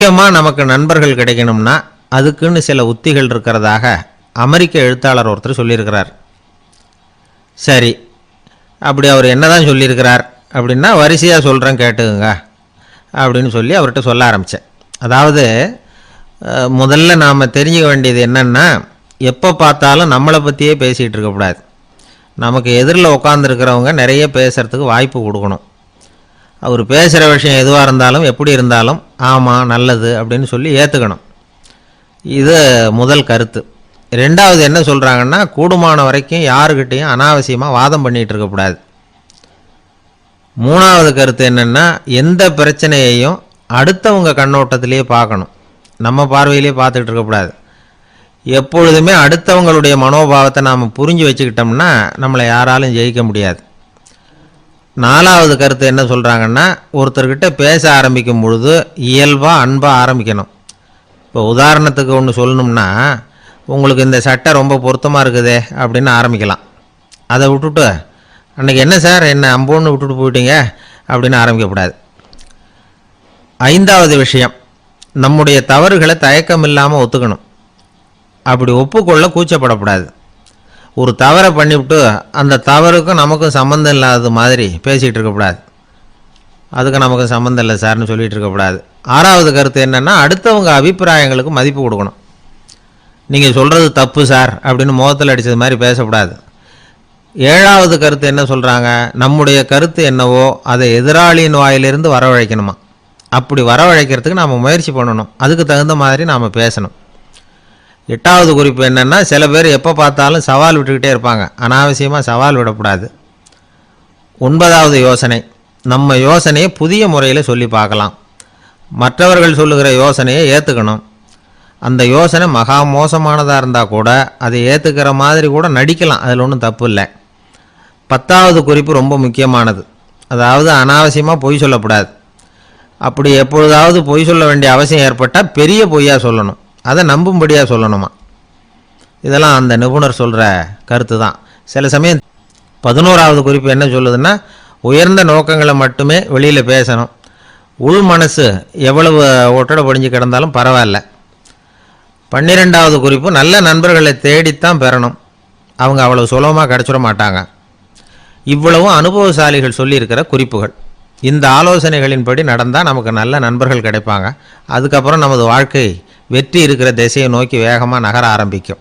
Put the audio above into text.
முக்கியமாக நமக்கு நண்பர்கள் கிடைக்கணும்னா அதுக்குன்னு சில உத்திகள் இருக்கிறதாக அமெரிக்க எழுத்தாளர் ஒருத்தர் சொல்லியிருக்கிறார். சரி, அப்படி அவர் என்ன தான் சொல்லியிருக்கிறார் அப்படின்னா வரிசையாக சொல்கிறேன் கேட்டுக்குங்க அப்படின்னு சொல்லி அவர்கிட்ட சொல்ல ஆரம்பித்தேன். அதாவது முதல்ல நாம் தெரிஞ்சுக்க வேண்டியது என்னென்னா, எப்போ பார்த்தாலும் நம்மளை பற்றியே பேசிகிட்டு இருக்கக்கூடாது. நமக்கு எதிரில் உட்காந்துருக்கிறவங்க நிறைய பேசுகிறதுக்கு வாய்ப்பு கொடுக்கணும். அவர் பேசுகிற விஷயம் எதுவாக இருந்தாலும் எப்படி இருந்தாலும் ஆமாம் நல்லது அப்படின்னு சொல்லி ஏற்றுக்கணும். இது முதல் கருத்து. ரெண்டாவது என்ன சொல்கிறாங்கன்னா, கூடுமான வரைக்கும் யாருக்கிட்டையும் அனாவசியமாக வாதம் பண்ணிகிட்டு இருக்கக்கூடாது. மூணாவது கருத்து என்னென்னா, எந்த பிரச்சனையையும் அடுத்தவங்க கண்ணோட்டத்திலே பார்க்கணும், நம்ம பார்வையிலே பார்த்துக்கிட்டு இருக்கக்கூடாது. எப்பொழுதுமே அடுத்தவங்களுடைய மனோபாவத்தை நாம் புரிஞ்சு வச்சுக்கிட்டோம்னா நம்மளை யாராலும் ஜெயிக்க முடியாது. நாலாவது கருத்து என்ன சொல்கிறாங்கன்னா, ஒருத்தர்கிட்ட பேச ஆரம்பிக்கும் பொழுது இயல்பாக அன்பாக ஆரம்பிக்கணும். இப்போ உதாரணத்துக்கு ஒன்று சொல்லணும்னா, உங்களுக்கு இந்த சட்டை ரொம்ப பொருத்தமாக இருக்குதே அப்படின்னு ஆரம்பிக்கலாம். அதை விட்டுட்டு அன்றைக்கி என்ன சார் என்ன அம்போன்னு விட்டுட்டு போயிட்டீங்க அப்படின்னு ஆரம்பிக்கக்கூடாது. ஐந்தாவது விஷயம், நம்முடைய தவறுகளை தயக்கம் இல்லாமல் ஒத்துக்கணும். அப்படி ஒப்புக்கொள்ள கூச்சப்படக்கூடாது. ஒரு தவறை பண்ணிவிட்டு அந்த தவறுக்கும் நமக்கும் சம்மந்தம் இல்லாத மாதிரி பேசிகிட்டு இருக்கக்கூடாது. அதுக்கு நமக்கு சம்மந்தம் இல்லை சார்னு சொல்லிகிட்டு இருக்கக்கூடாது. ஆறாவது கருத்து என்னென்னா, அடுத்தவங்க அபிப்பிராயங்களுக்கு மதிப்பு கொடுக்கணும். நீங்கள் சொல்கிறது தப்பு சார் அப்படின்னு முகத்தில் அடித்தது மாதிரி பேசக்கூடாது. ஏழாவது கருத்து என்ன சொல்கிறாங்க, நம்முடைய கருத்து என்னவோ அதை எதிராளியின் வாயிலிருந்து வரவழைக்கணுமா. அப்படி வரவழைக்கிறதுக்கு நாம் முயற்சி பண்ணணும். அதுக்கு தகுந்த மாதிரி நாம் பேசணும். எட்டாவது குறிப்பு என்னென்னா, சில பேர் எப்போ பார்த்தாலும் சவால் விட்டுக்கிட்டே இருப்பாங்க. அனாவசியமாக சவால் விடக்கூடாது. ஒன்பதாவது யோசனை, நம்ம யோசனையை புதிய முறையில் சொல்லி பார்க்கலாம். மற்றவர்கள் சொல்லுகிற யோசனையை ஏற்றுக்கணும். அந்த யோசனை மகா மோசமானதாக இருந்தால் கூட அதை ஏற்றுக்கிற மாதிரி கூட நடிக்கலாம், அதில் ஒன்றும் தப்பு இல்லை. பத்தாவது குறிப்பு ரொம்ப முக்கியமானது. அதாவது அனாவசியமாக பொய் சொல்லக்கூடாது. அப்படி எப்பொழுதாவது பொய் சொல்ல வேண்டிய அவசியம் ஏற்பட்டால் பெரிய பொய்யாக சொல்லணும், அதை நம்பும்படியாக சொல்லணுமா. இதெல்லாம் அந்த நிபுணர் சொல்கிற கருத்து தான். சில சமயம் 11வது குறிப்பு என்ன சொல்லுதுன்னா, உயர்ந்த நோக்கங்களை மட்டுமே வெளியில் பேசணும். உள் மனசு எவ்வளவு ஒட்டடை படிஞ்சு கிடந்தாலும் பரவாயில்ல. 12வது குறிப்பு, நல்ல நண்பர்களை தேடித்தான் பெறணும். அவங்க அவ்வளவு சுலபமாக கிடச்சிட மாட்டாங்க. இவ்வளவும் அனுபவசாலிகள் சொல்லியிருக்கிற குறிப்புகள். இந்த ஆலோசனைகளின்படி நடந்தால் நமக்கு நல்ல நண்பர்கள் கிடைப்பாங்க. அதுக்கப்புறம் நமது வாழ்க்கை வெற்றி இருக்கிற திசையை நோக்கி வேகமாக நகர ஆரம்பிக்கும்.